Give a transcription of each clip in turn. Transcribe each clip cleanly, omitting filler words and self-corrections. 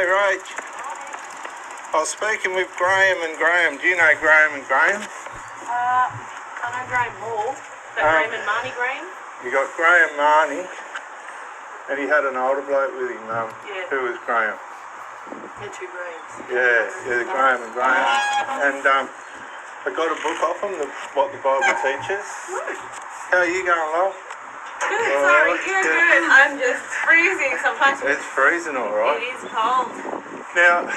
Rach. I was speaking with Graham and Graham. Do you know Graham and Graham? I know Graham Hall, but Graham and Marnie Graham. You got Graham Marnie, and he had an older bloke with him. Who was Graham? They're two Grahams. Yeah, Graham and Graham. And I got a book off them, what the Bible teaches. How are you going, love? Good, sorry, good. I'm just freezing sometimes. It's freezing, all right. It is cold. Now,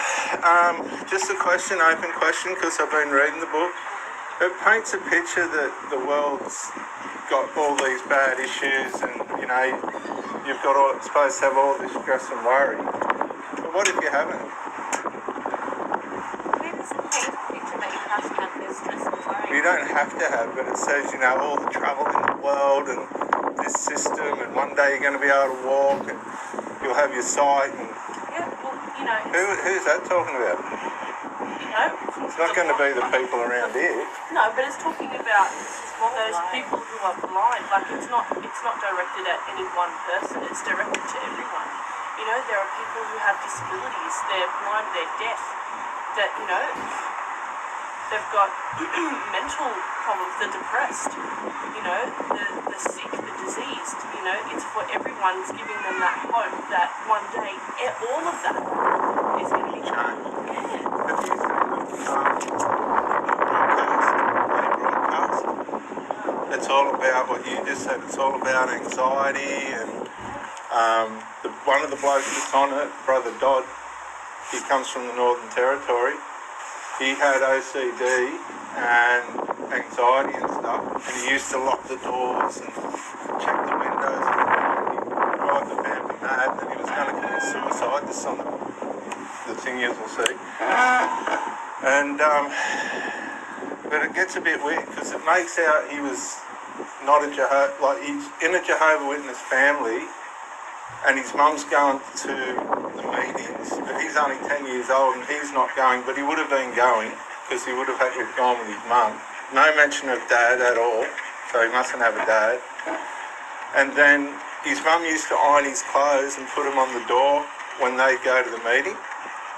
just a question, open question, because I've been reading the book. It paints a picture that the world's got all these bad issues and, you know, you've got supposed to have all this stress and worry. But what if you haven't? It doesn't paint a picture that you have to have this stress and worry. You don't have to have, but it says, you know, all the trouble in the world and this system, and one day you're going to be able to walk and you'll have your sight. And yeah, well, you know. Who's that talking about? You know, it's not going to be the people around here. No, but it's talking about those people who are blind. Like it's not directed at any one person. It's directed to everyone. You know, there are people who have disabilities. They're blind. They're deaf. That you know, they've got mental problems. They're depressed. You know, the sick, the diseased. You know, it's for everyone. It's giving them that hope that one day all of that is going to be changed. It's all about what you just said. It's all about anxiety, and one of the blokes that's on it, Brother Dodd, he comes from the Northern Territory. He had OCD and anxiety and stuff, and he used to lock the doors and check the windows, and he'd drive the family mad, and he was going to commit suicide. This on the thing you will see. And but it gets a bit weird because it makes out he was not a Jehovah, like he's in a Jehovah Witness family, and his mum's going to the meetings, but he's only 10 years old and he's not going, but he would have been going because he would have had to have gone with his mum. No mention of dad at all, so he mustn't have a dad. And then his mum used to iron his clothes and put them on the door when they go to the meeting,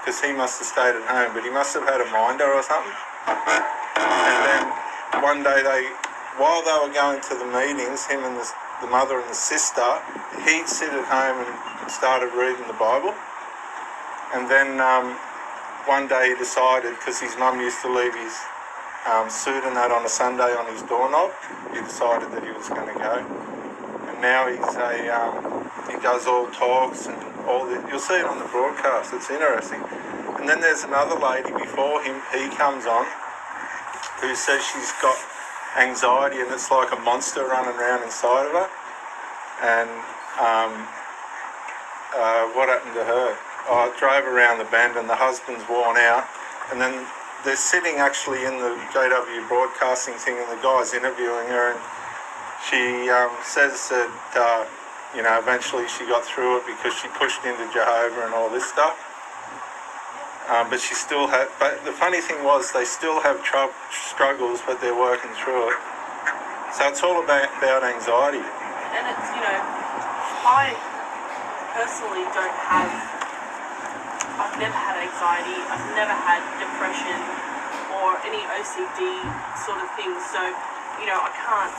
because he must have stayed at home, but he must have had a minder or something. And then one day while they were going to the meetings, him and the mother and the sister, he'd sit at home and started reading the Bible. And then one day he decided, because his mum used to leave his suit and that on a Sunday on his doorknob, he decided that he was going to go. And now he does all talks and all this. You'll see it on the broadcast. It's interesting. And then there's another lady before him. He comes on, who says she's got anxiety and it's like a monster running around inside of her. And what happened to her? I drove around the bend and the husband's worn out. And then they're sitting actually in the JW broadcasting thing, and the guy's interviewing her, and she says that you know, eventually she got through it because she pushed into Jehovah and all this stuff. But she still had. But the funny thing was, they still have struggles, but they're working through it. So it's all about anxiety. And it's, you know, I personally don't have. I've never had anxiety. I've never had depression or any OCD sort of things. So, you know, I can't,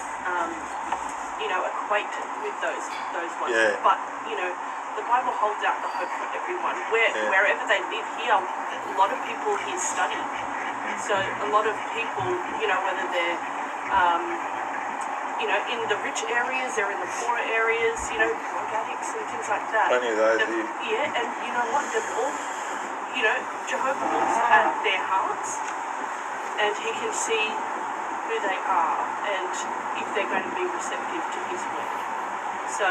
you know, equate with those ones. Yeah. But, you know, the Bible holds out the hope for everyone. Wherever they live here, a lot of people here study. So a lot of people, you know, whether they're, you know, in the rich areas, they're in the poorer areas, you know, drug addicts and things like that. Plenty of those here. Yeah, and you know what? They've all, you know, Jehovah looks at their hearts, and he can see who they are and if they're going to be receptive to his word. So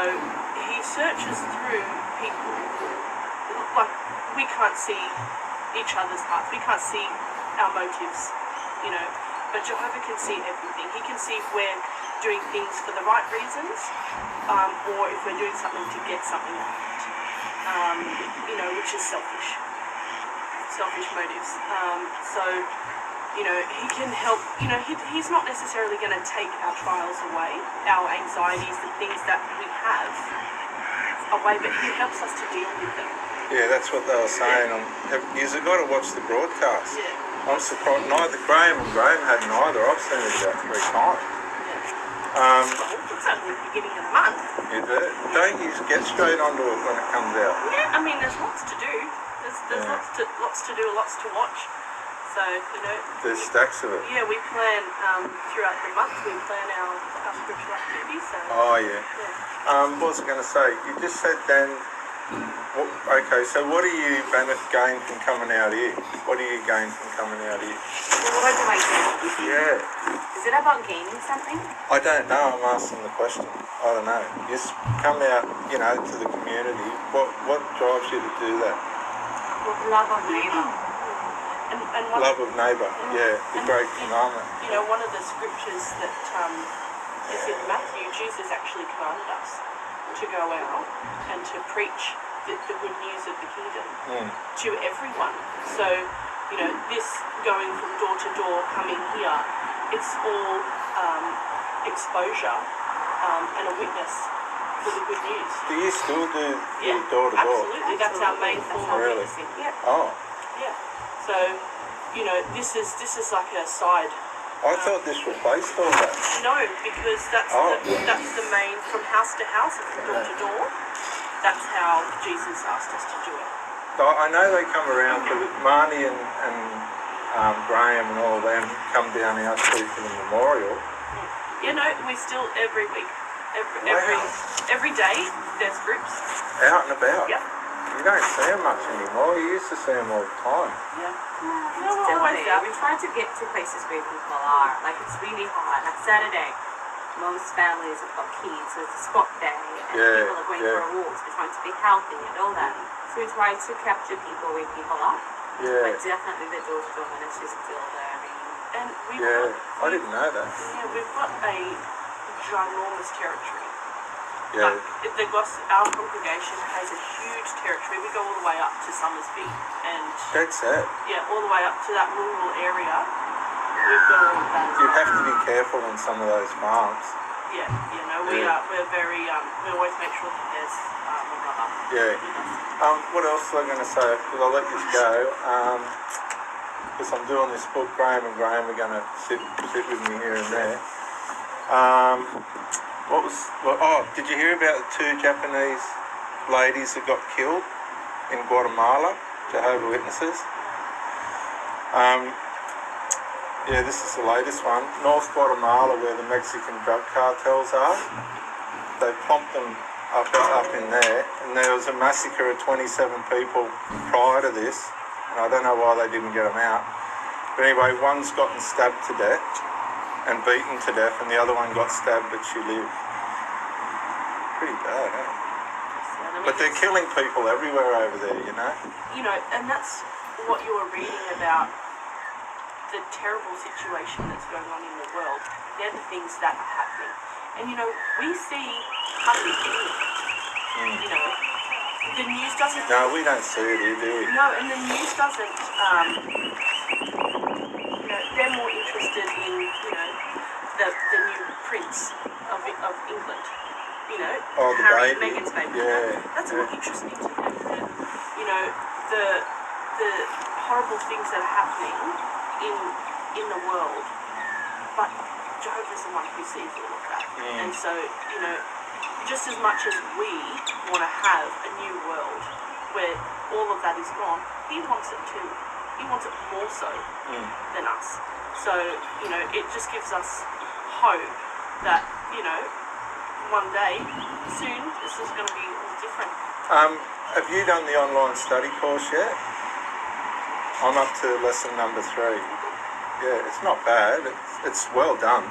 he searches through people. Like, we can't see each other's hearts. We can't see our motives, you know. But Jehovah can see everything. He can see if we're doing things for the right reasons, or if we're doing something to get something out of it, you know, which is selfish motives. So, you know, he can help. You know, he's not necessarily going to take our trials away, our anxieties, the things that we have away, but he helps us to deal with them. Yeah, that's what they were saying. You've got to watch the broadcast. Yeah. I'm surprised. Neither Graham hadn't either. I've seen it about 3 times. Well, it's only the beginning of the month. Don't you get straight onto it when it comes out? Yeah, I mean, there's lots to do. There's lots to do, lots to watch. So, There's stacks of it. Yeah, we plan throughout the month. We plan our spiritual activities. So, Oh, yeah. What was I going to say? You just said then, okay, so what do you gain from coming out here? What do you gain from coming out here? Well, what do I gain? Yeah. Is it about gaining something? I don't know, I'm asking the question. I don't know. You just come out, to the community. What drives you to do that? Well, the love of neighbor. And Love of neighbour, yeah, the great commandment. One of the scriptures that is in Matthew, Jesus actually commanded us to go out and to preach the good news of the kingdom to everyone. So, this going from door to door, coming here, it's all exposure and a witness for the good news. Do you still do door to door? Absolutely. That's our main form of Really? witnessing. Yeah. Oh. Yeah. So, this is like a side. I thought this replaced all that. No, because that's the main, from house to house and from door to door. That's how Jesus asked us to do it. So I know they come around, but Marnie and Graham and all of them come down our street for the memorial. We still every week, every day there's groups. Out and about. Yep. You don't see them much anymore. You used to see them all the time. Yeah. It's still there. We try to get to places where people are. Like, it's really hard. Like Saturday, most families have got kids, so it's a spot day, and people are going for a walk. We're trying to be healthy and all that. So we try to capture people where people are. Yeah. But definitely the door-to-door ministry is still there. And I didn't know that. Yeah, we've got a ginormous territory. Yeah. Our congregation has a huge territory. We go all the way up to Summersby and That's it. all the way up to that rural area. We've got all of that. You have to be careful on some of those farms. Yeah, we're very we always make sure that there's a brother. Yeah. What else was I going to say? Because I'll let this go. Because I'm doing this book, Graham and Graham are going to sit with me here and there. Did you hear about the 2 Japanese ladies that got killed in Guatemala, Jehovah Witnesses? This is the latest one. North Guatemala, where the Mexican drug cartels are. They pumped them up in there, and there was a massacre of 27 people prior to this, and I don't know why they didn't get them out. But anyway, one's gotten stabbed to death and beaten to death, and the other one got stabbed but she lived. Pretty bad, eh? But they're killing people everywhere over there, And that's what you were reading about, the terrible situation that's going on in the world. They're the things that are happening. And we see hardly any of it. The news doesn't... No, we don't see it here, do we? No, and the news doesn't... they're more interested in, the new prince of England. The Harry and baby. Meghan's baby. Yeah. That's more interesting to them than, the horrible things that are happening in the world. But Jehovah's the one who sees all of that. And so, just as much as we want to have a new world where all of that is gone, he wants it too. He wants it more so than us. So, it just gives us hope that, one day, soon, this is going to be all different. Have you done the online study course yet? I'm up to lesson number 3. Yeah, it's not bad. It's well done.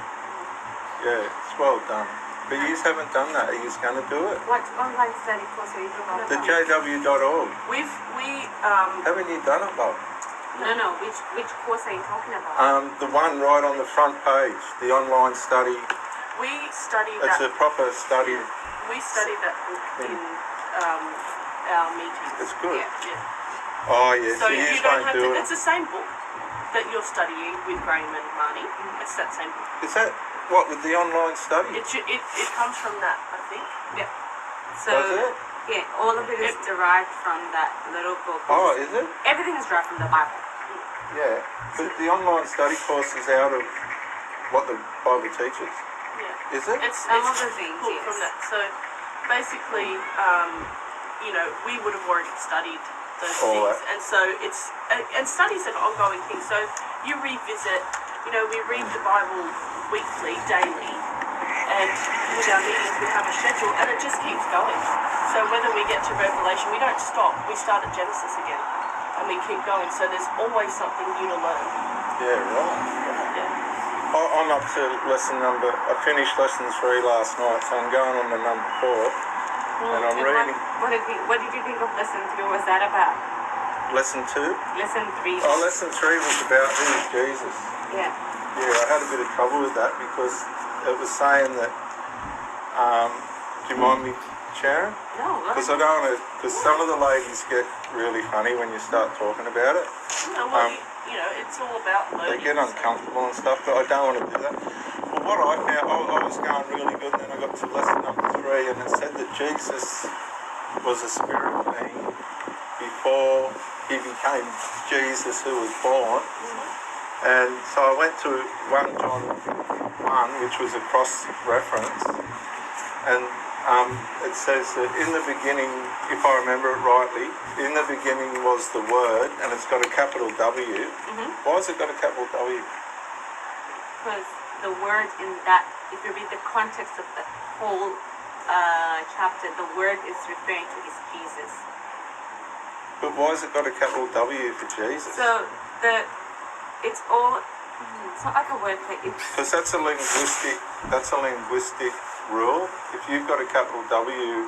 Yeah, it's well done. But you haven't done that. Are you going to do it? What online study course are you talking about? The jw.org. Haven't you done it, Bob? No. Which course are you talking about? The one right on the front page, the online study. We study that. It's a proper study. We study that in our meetings. It's good. Yeah. Oh, yeah. So you you just don't won't have do to. it. It's the same book that you're studying with Graham and Marnie. It's that same book. Is that what with the online study? It comes from that, I think. Yeah. So Does it? Yeah, all of it is derived from that little book. Oh, is it? Everything is derived from the Bible. Yeah. But the online study course is out of what the Bible teaches. Yeah. Is it? Some of the things, pulled yes. from that. So basically, we would have already studied those All things, that. and so it's and study's an ongoing thing. So you revisit. We read the Bible weekly, daily, and with our meetings we have a schedule, and it just keeps going. So whether we get to Revelation, we don't stop. We start at Genesis again, and we keep going. So there's always something new to learn. Yeah, right. Yeah. I'm up to I finished lesson 3 last night, so I'm going on to number 4. And I'm reading. What did you think of lesson 3? What was that about? Lesson 2? Lesson 3. Oh, lesson 3 was about who is Jesus. Yeah. Yeah, I had a bit of trouble with that because it was saying that, do you mind me sharing? No. Because I don't want to, because some of the ladies get really funny when you start talking about it. It's all about learning. They get uncomfortable and stuff, but I don't want to do that. Well, what I found, I was going really good, and then I got to lesson number 3, and it said that Jesus was a spirit being before he became Jesus who was born. And so I went to 1 John 1, which was a cross-reference, and it says that in the beginning, if I remember it rightly, in the beginning was the Word, and it's got a capital W. Why has it got a capital W? Because the word in that, if you read the context of the whole chapter, the word is referring to is Jesus. But why has it got a capital W for Jesus? So it's not like a word play. Because that's a linguistic rule. If you've got a capital W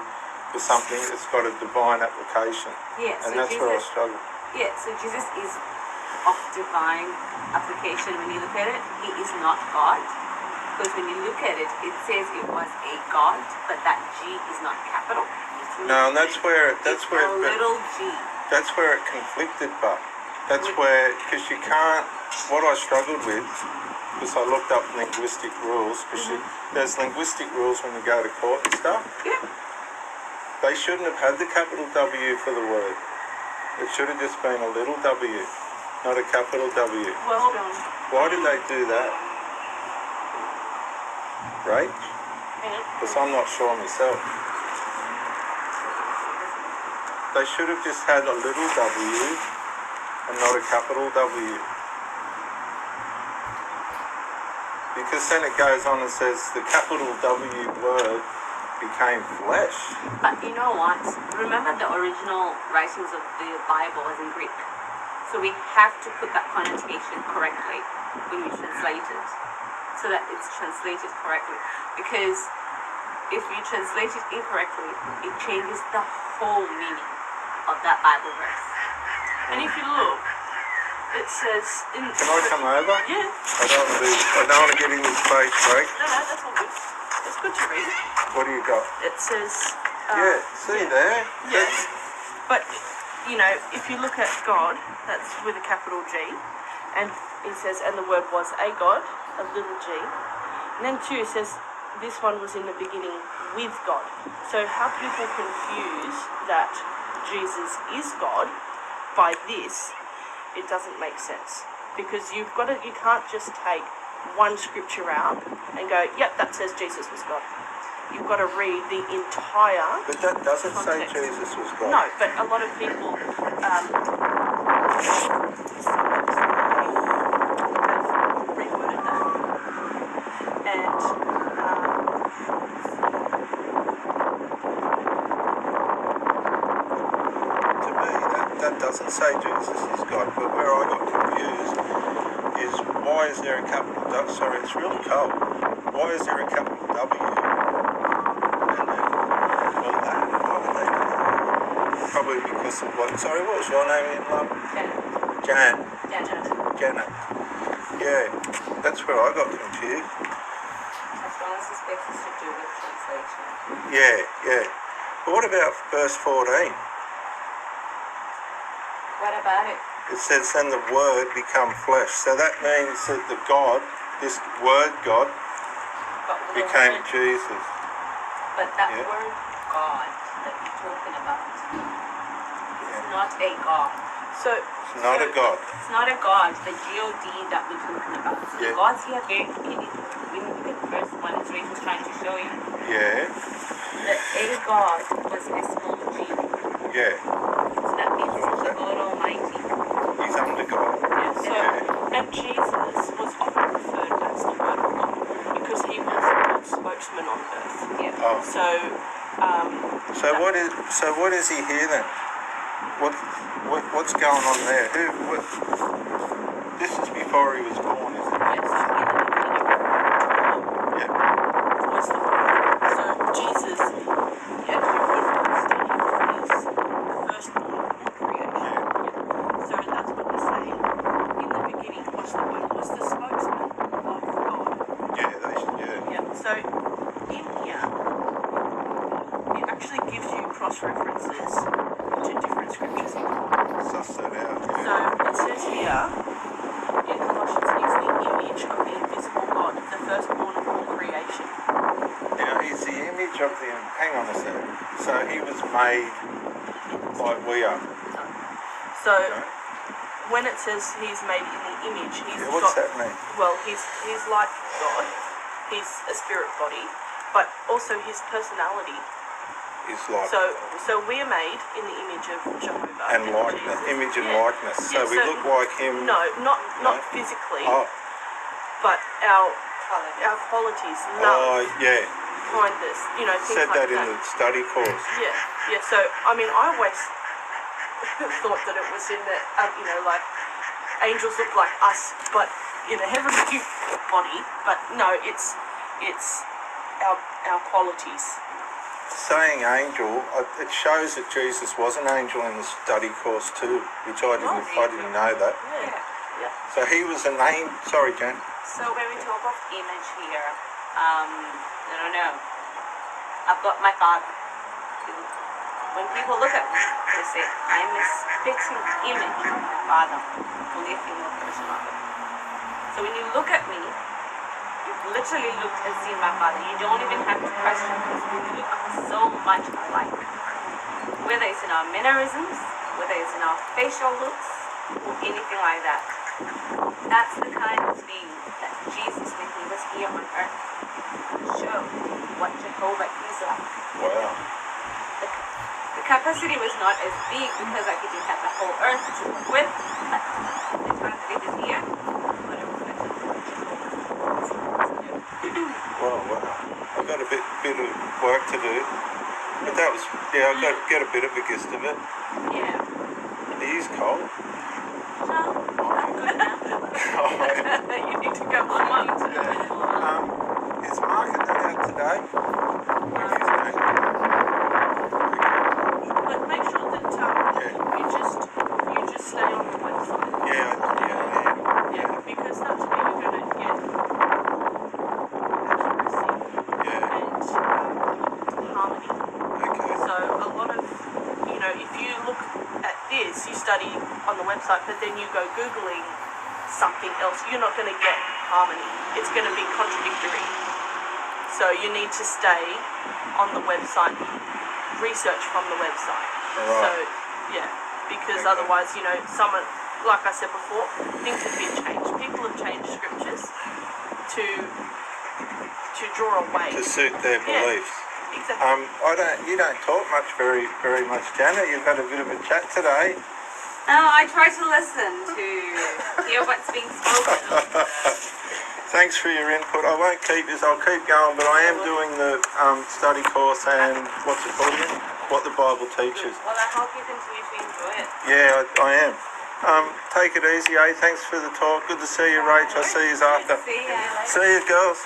for something, it's got a divine application. Yeah, and so that's where I struggle. Yeah, so Jesus is of divine application. When you look at it, he is not God. Because when you look at it, it says it was a God, but that G is not capital. No, and that's where little G. That's where it conflicted, but that's where, because you can't, what I struggled with, because I looked up linguistic rules, because there's linguistic rules when you go to court and stuff. Yeah. They shouldn't have had the capital W for the word. It should have just been a little w, not a capital W. Well, why did they do that? Right? Because I'm not sure myself. They should have just had a little w and not a capital W. Because then it goes on and says the capital W word became flesh. But you know what? Remember the original writings of the Bible was in Greek. So we have to put that connotation correctly when we translate it. So that it's translated correctly. Because if you translate it incorrectly, it changes the whole meaning of that Bible verse. and if you look, it says in. Can I come over? Yeah. I don't want to get in this page break. No, that's all good. It's good to read. What do you got? It says. See there? Yeah. But if you look at God, that's with a capital G, and it says, and the word was a God, a little g. And then 2 says, this one was in the beginning with God. So how people confuse that Jesus is God by this, it doesn't make sense. Because you can't just take one scripture out and go, yep, that says Jesus was God. You've got to read the entire But that doesn't context. say Jesus was God. No, but a lot of people have reworded that. And To me, that doesn't say Jesus is God. But where I got confused is why is there a capital W? Sorry, it's really cold. Why is there a capital W? And then, well, why would they do that? Probably because of what? Sorry, what was your name in love? Jan. Janet. Yeah, that's where I got confused. As long as it's better to do with translation. Yeah. But what about verse 14? What about it? It says, then the Word become flesh. So that means that the God, this Word God, But became Jesus. But that Yeah. word God that you're talking about? Yeah. It's not a God. So It's not a God. It's not a God, the God that we're talking about. So Yeah. the gods here, when you look at verse 1, it's Rachel's trying to show you. Yeah. The a God was a small G. Yeah. So that means So what's the that? God Almighty. He's under God. yeah, so Yeah. and Jesus was often referred as the Word of God because he was God's spokesman on earth. Yeah. Oh. So So what is he here then? What's going on there? This is before he was born, isn't it? yes, in the beginning, Yeah. was the Word. So Jesus, yeah, the Word is the firstborn of all creation. Yeah. So that's what he's saying. In the beginning was the Word, was the spokesman of God. Yeah. Yeah. So in here, it actually gives you cross references to different scriptures in the Bible. Suss that out. So Yeah. it says here in Colossians, he's the image of the invisible God, the firstborn of all creation. Now he's the image of the. Hang on a second. So he was made like we are. So Okay? when it says he's made in the image, he's Yeah, what's got, that mean? well, he's like God. He's a spirit body, but also his personality. He's like So we're made in the image of Jehovah and likeness, Jesus. image and Yeah. likeness. So Yeah, we look like him. No, not No? physically, Oh. but our qualities, love, Yeah. kindness, things Said like that in the study course. Yeah. So I mean, I always thought that it was in the, like angels look like us, but in a heavenly body. But no, it's our qualities. Saying angel, it shows that Jesus was an angel in the study course too, which I didn't know that. Yeah. So he was an angel. Sorry, Jen. So when we talk of image here, I don't know. I've got my father. When people look at me, they say, I'm a spitting image of my father, only a female version of it. So when you look at me, you've literally looked and seen my father. You don't even have to question because we look so much alike. Whether it's in our mannerisms, whether it's in our facial looks, or anything like that. That's the kind of thing that Jesus, when he was here on earth, showed what Jehovah is like. Wow. The capacity was not as big because I didn't have the whole earth to work with, but the time that it is here, what a reflection of Jehovah. Wow. I've got a bit of work to do, but that was I got get a bit of a gist of it. Yeah. It is cold. So, I'm good now. You need to go home. Is marking that out today? But make sure that you just stay on the website. Yeah. Because that's where you're going to get accuracy and harmony. Okay. So a lot of, if you look at this, you study on the website, but then you go Googling something else, you're not going to get harmony. It's going to be contradictory. So you need to stay on the website, research from the website. Right. So, because otherwise, someone, like I said before, things have been changed. People have changed scriptures to draw away. To suit their beliefs. Exactly. You don't talk much, very much, Janet. You've had a bit of a chat today. No, I try to listen to hear what's being spoken. Thanks for your input. I won't keep this. I'll keep going, but I am doing the study course and what's it called again? What the Bible teaches. Well, I hope you continue to enjoy it. Yeah, I am. Take it easy, eh? Thanks for the talk. Good to see you, Rach. I'll see you after. See ya. See you, girls.